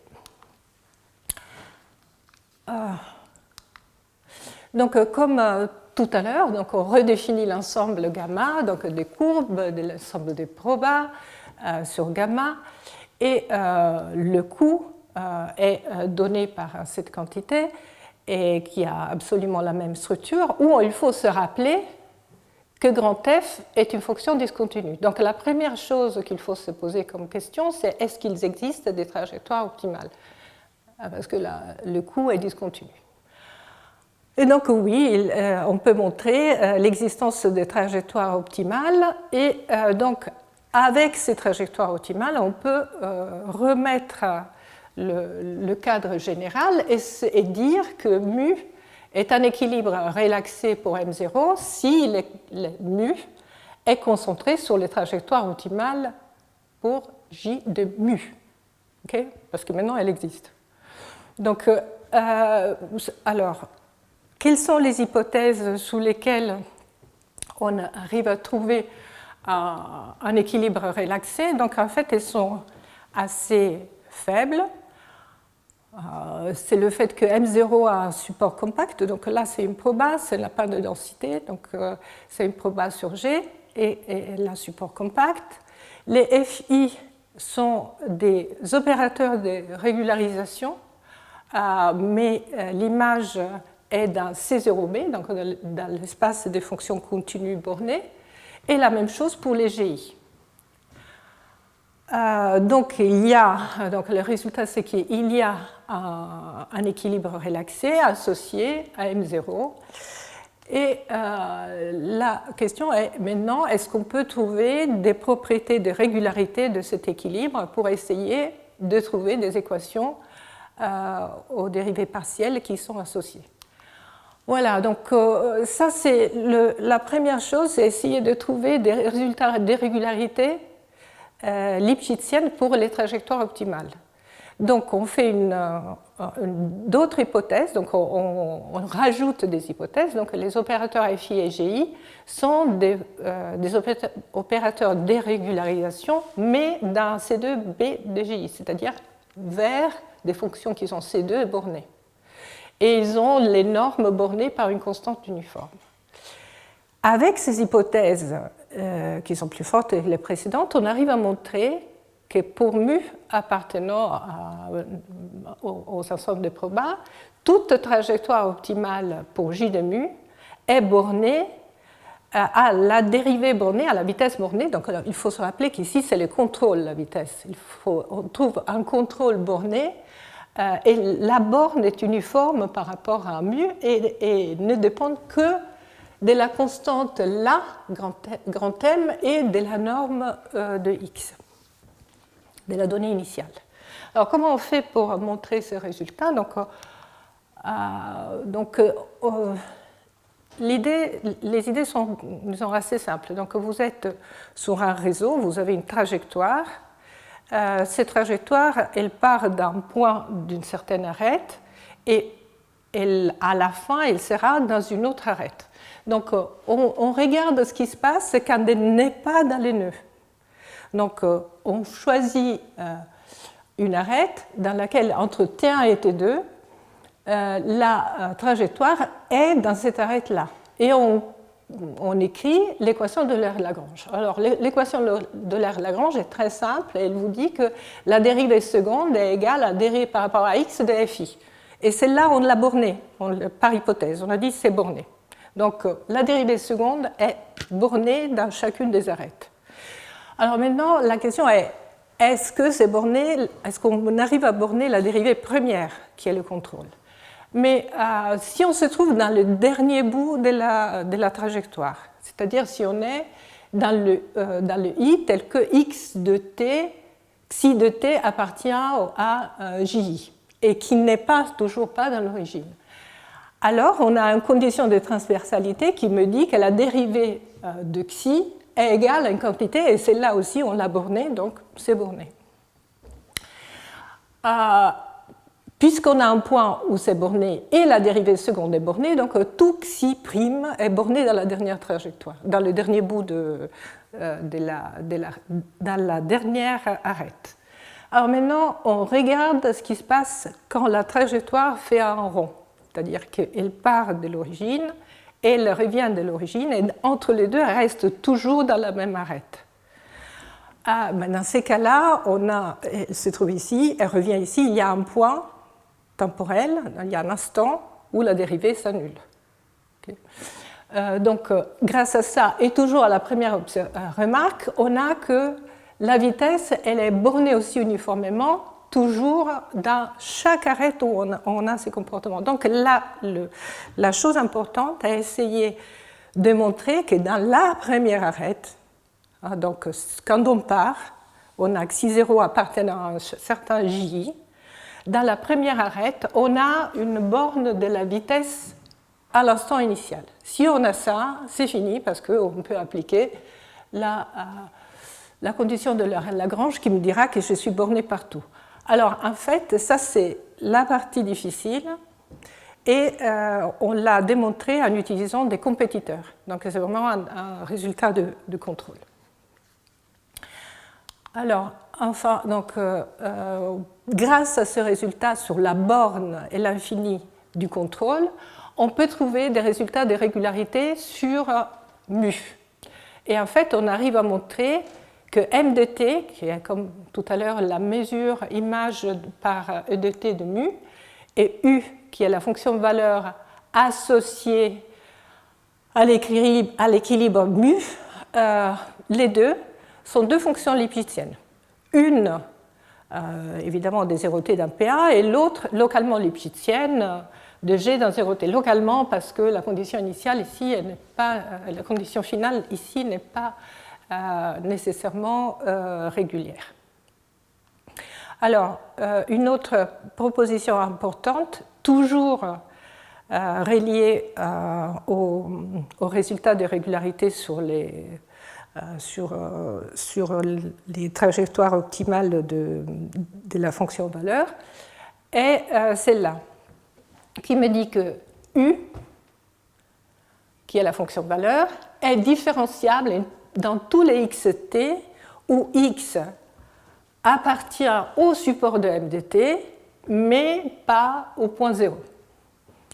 Donc comme tout à l'heure, donc on redéfinit l'ensemble gamma, donc des courbes, l'ensemble des probas sur gamma, et le coût est donné par cette quantité, et qui a absolument la même structure, où il faut se rappeler que grand F est une fonction discontinue. Donc la première chose qu'il faut se poser comme question, c'est est-ce qu'il existe des trajectoires optimales? Parce que le coût est discontinu. Et donc oui, on peut montrer l'existence des trajectoires optimales, et donc avec ces trajectoires optimales, on peut remettre le cadre général et dire que mu est un équilibre relaxé pour M0 si le mu est concentré sur les trajectoires optimales pour J de mu. Okay? Parce que maintenant, elle existe. Donc, alors, quelles sont les hypothèses sous lesquelles on arrive à trouver un équilibre relaxé? Donc, en fait, elles sont assez faibles. C'est le fait que M0 a un support compact, donc là c'est une proba, ça n'a pas de densité, donc c'est une proba sur G et elle a un support compact. Les FI sont des opérateurs de régularisation, mais l'image est d'un C0b, donc dans l'espace des fonctions continues bornées, et la même chose pour les GI. Donc le résultat, c'est qu'il y a un équilibre relaxé associé à M0. Et la question est maintenant, est-ce qu'on peut trouver des propriétés de régularité de cet équilibre pour essayer de trouver des équations aux dérivées partielles qui sont associées? Voilà, donc ça c'est la première chose, c'est essayer de trouver des résultats de régularité lipschitzienne pour les trajectoires optimales. Donc on fait d'autres hypothèses, donc on rajoute des hypothèses. Donc les opérateurs FI et GI sont des opérateurs de dérégularisation, mais d'un C2b de GI, c'est-à-dire vers des fonctions qui sont C2 bornées. Et ils ont les normes bornées par une constante uniforme. Avec ces hypothèses qui sont plus fortes que les précédentes, on arrive à montrer que pour mu appartenant aux ensembles de probas, toute trajectoire optimale pour J de mu est bornée à la dérivée bornée, à la vitesse bornée. Donc il faut se rappeler qu'ici c'est le contrôle, la vitesse. On trouve un contrôle borné et la borne est uniforme par rapport à mu et ne dépend que de la constante là, grand M, et de la norme de x, de la donnée initiale. Alors, comment on fait pour montrer ce résultat? Les idées sont assez simples. Donc, vous êtes sur un réseau, vous avez une trajectoire. Cette trajectoire, elle part d'un point d'une certaine arête et à la fin, elle sera dans une autre arête. Donc, on regarde ce qui se passe quand elle n'est pas dans les nœuds. Donc, on choisit une arête dans laquelle, entre T1 et T2, la trajectoire est dans cette arête-là. Et on écrit l'équation de Euler-Lagrange. Alors, l'équation de Euler-Lagrange est très simple. Elle vous dit que la dérivée seconde est égale à la dérivée par rapport à x de fi. Et celle-là, on l'a bornée, par hypothèse. On a dit que c'est borné. Donc, la dérivée seconde est bornée dans chacune des arêtes. Alors maintenant, la question est, est-ce que c'est borné, est-ce qu'on arrive à borner la dérivée première, qui est le contrôle? Mais si on se trouve dans le dernier bout de la trajectoire, c'est-à-dire si on est dans le i tel que x de t, xi de t appartient à ji, et qui n'est toujours pas dans l'origine, alors on a une condition de transversalité qui me dit que la dérivée de xi est égale à une quantité, et celle-là aussi on l'a bornée, donc c'est borné. Puisqu'on a un point où c'est borné et la dérivée seconde est bornée, donc tout xi' est borné dans la dernière trajectoire, dans le dernier bout dans la dernière arête. Alors maintenant, on regarde ce qui se passe quand la trajectoire fait un rond, c'est-à-dire qu'elle part de l'origine, elle revient de l'origine, et entre les deux, elle reste toujours dans la même arête. Dans ces cas-là, elle se trouve ici, elle revient ici, il y a un point temporel, il y a un instant où la dérivée s'annule. Okay. Donc, grâce à ça, et toujours à la première remarque, on a que la vitesse, elle est bornée aussi uniformément, toujours dans chaque arête où on a ces comportements. Donc, là, la chose importante à essayer de montrer que dans la première arête, donc quand on part, on a xi0 appartenant à un certain j. Dans la première arête, on a une borne de la vitesse à l'instant initial. Si on a ça, c'est fini parce qu'on peut appliquer la condition de Lagrange qui me dira que je suis borné partout. Alors en fait, ça c'est la partie difficile et on l'a démontré en utilisant des compétiteurs. Donc c'est vraiment un résultat de contrôle. Alors, enfin, donc, grâce à ce résultat sur la borne et l'infini du contrôle, on peut trouver des résultats de régularité sur mu. Et en fait, on arrive à montrer que m de t, qui est comme tout à l'heure la mesure image par e de t de mu, et u, qui est la fonction valeur associée à l'équilibre mu, les deux sont deux fonctions lipschitziennes. Une, évidemment, des zérotés d'un PA, et l'autre, localement lipschitzienne, de G d'un zéroté. Localement, parce que la condition initiale ici, elle n'est pas, la condition finale ici n'est pas nécessairement régulière. Alors, une autre proposition importante, toujours reliée au résultat de régularité sur les trajectoires optimales de la fonction valeur, est celle-là, qui me dit que U, qui est la fonction valeur, est différenciable dans tous les xt où x appartient au support de m de t, mais pas au point 0.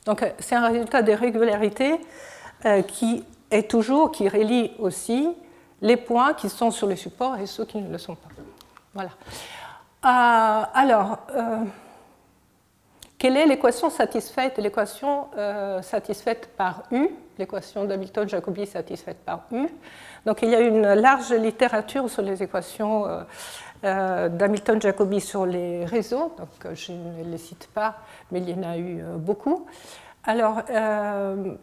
Donc c'est un résultat de régularité qui relie aussi les points qui sont sur le support et ceux qui ne le sont pas. Voilà. Alors, quelle est l'équation satisfaite? L'équation satisfaite par U, l'équation d'Hamilton-Jacobi satisfaite par U. Donc, il y a une large littérature sur les équations d'Hamilton-Jacobi sur les réseaux. Donc, je ne les cite pas, mais il y en a eu beaucoup. Alors,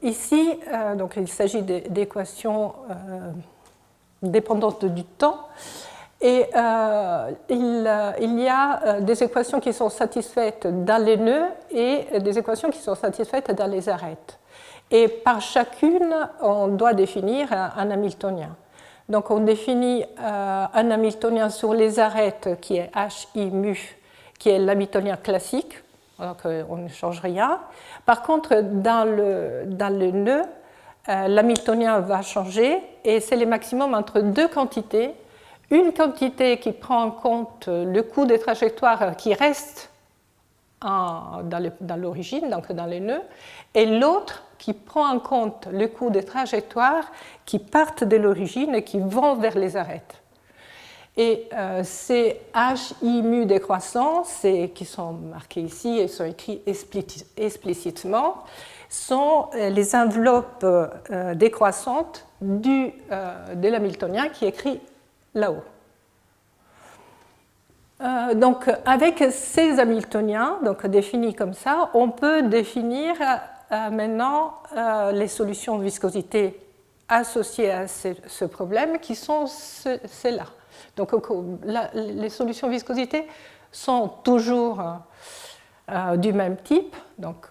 ici, donc, il s'agit d'équations dépendante du temps. Et il y a des équations qui sont satisfaites dans les nœuds et des équations qui sont satisfaites dans les arêtes. Et par chacune, on doit définir un Hamiltonien. Donc on définit un Hamiltonien sur les arêtes qui est HI mu, qui est l'Hamiltonien classique, donc on ne change rien. Par contre, dans le nœud, l'Hamiltonien va changer et c'est le maximum entre deux quantités, une quantité qui prend en compte le coût des trajectoires qui restent dans l'origine, donc dans les nœuds, et l'autre qui prend en compte le coût des trajectoires qui partent de l'origine et qui vont vers les arêtes. Et ces H, I, mu décroissants, qui sont marqués ici et sont écrits explicitement, sont les enveloppes décroissantes de l'hamiltonien qui est écrit là-haut. Donc, avec ces hamiltoniens, donc définis comme ça, on peut définir maintenant les solutions de viscosité associées à ce problème, qui sont celles-là. Donc, les solutions de viscosité sont toujours du même type. Donc,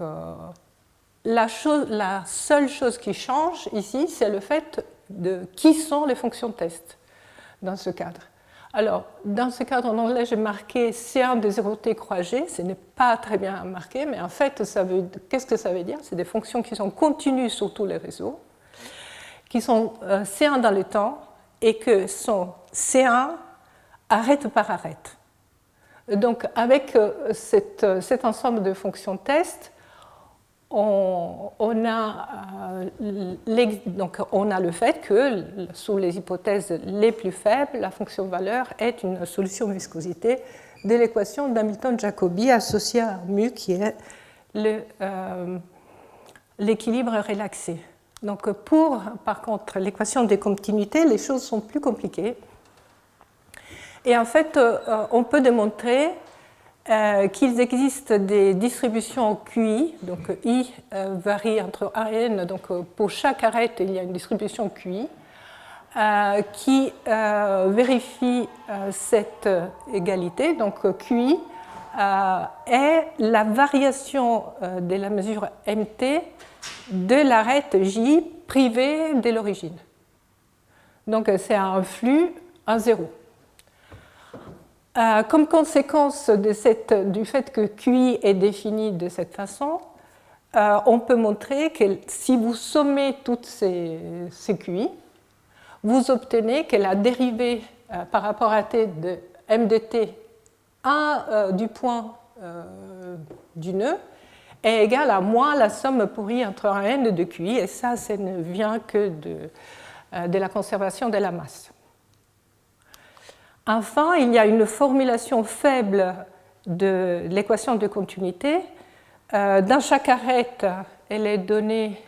la seule chose qui change ici, c'est le fait de qui sont les fonctions de test dans ce cadre. Alors, dans ce cadre, en anglais, j'ai marqué C1 de 0T croix G. Ce n'est pas très bien marqué, mais en fait, qu'est-ce que ça veut dire? C'est des fonctions qui sont continues sur tous les réseaux, qui sont C1 dans le temps et que sont C1 arête par arête. Donc, avec cet ensemble de fonctions de test, on a le fait que, sous les hypothèses les plus faibles, la fonction valeur est une solution de viscosité de l'équation d'Hamilton-Jacobi associée à mu, qui est l'équilibre relaxé. Donc, par contre, l'équation des continuités, les choses sont plus compliquées. Et en fait, on peut démontrer qu'il existe des distributions QI, donc I varie entre A et N, donc pour chaque arête, il y a une distribution QI, qui vérifie cette égalité. Donc QI est la variation de la mesure MT de l'arête J privée de l'origine. Donc c'est un flux en zéro. Comme conséquence du fait que QI est défini de cette façon, on peut montrer que si vous sommez toutes ces QI, vous obtenez que la dérivée par rapport à T de M de T du point du nœud est égale à moins la somme pour I entre un N de QI, et ça ne vient que de la conservation de la masse. Enfin, il y a une formulation faible de l'équation de continuité. Dans chaque arête, elle est donnée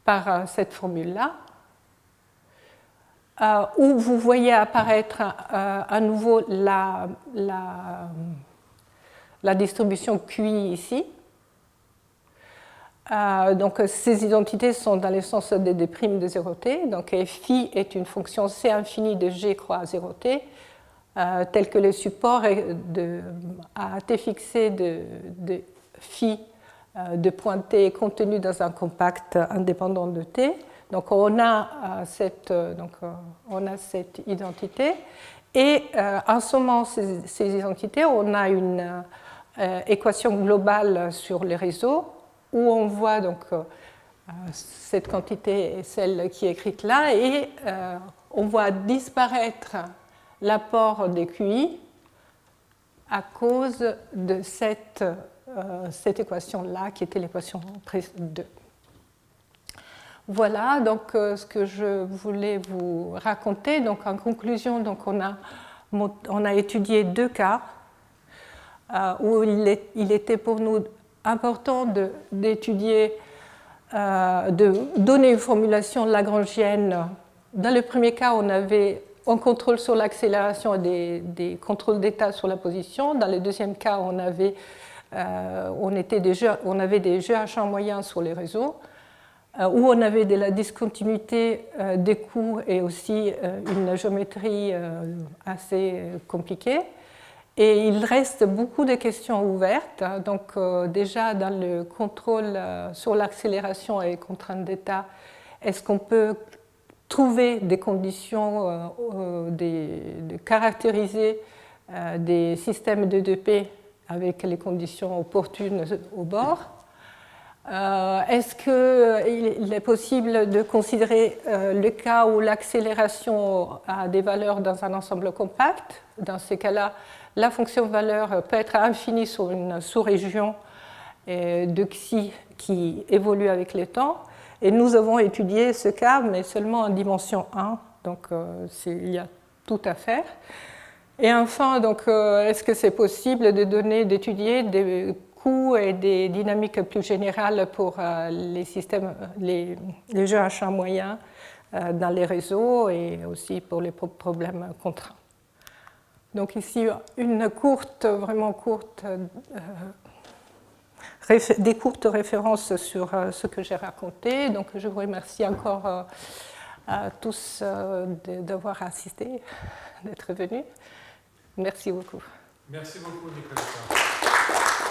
par cette formule-là, où vous voyez apparaître à nouveau la distribution QI ici. Donc, ces identités sont dans le sens des D' de 0T. Donc, phi est une fonction C infini de G croix 0T, tel que le support est à T fixé de phi de point T contenu dans un compact indépendant de T. Donc, on a cette identité. Et en sommant ces identités, on a une équation globale sur les réseaux, où on voit donc cette quantité est celle qui est écrite là, et on voit disparaître l'apport des QI à cause de cette équation-là, qui était l'équation 2. Voilà donc ce que je voulais vous raconter. Donc, en conclusion, donc, on a étudié deux cas où il était pour nous important d'étudier, de donner une formulation lagrangienne. Dans le premier cas, on avait un contrôle sur l'accélération et des contrôles d'état sur la position. Dans le deuxième cas, on avait des GH1 moyens sur les réseaux, où on avait de la discontinuité des coûts et aussi une géométrie assez compliquée. Et il reste beaucoup de questions ouvertes. Donc, déjà, dans le contrôle sur l'accélération et les contraintes d'état, est-ce qu'on peut trouver des conditions de caractériser des systèmes de 2P avec les conditions opportunes au bord? Est-ce qu'il est possible de considérer le cas où l'accélération a des valeurs dans un ensemble compact? Dans ces cas-là, la fonction valeur peut être infinie sur une sous-région de xi qui évolue avec le temps. Et nous avons étudié ce cas, mais seulement en dimension 1. Donc, il y a tout à faire. Et enfin, est-ce que c'est possible d'étudier des coûts et des dynamiques plus générales pour les systèmes, les jeux à champ moyen dans les réseaux et aussi pour les problèmes contraints? Donc ici, une courte, vraiment courte, des courtes références sur ce que j'ai raconté. Donc je vous remercie encore à tous d'avoir assisté, d'être venus. Merci beaucoup.
Merci beaucoup, Nicoletta.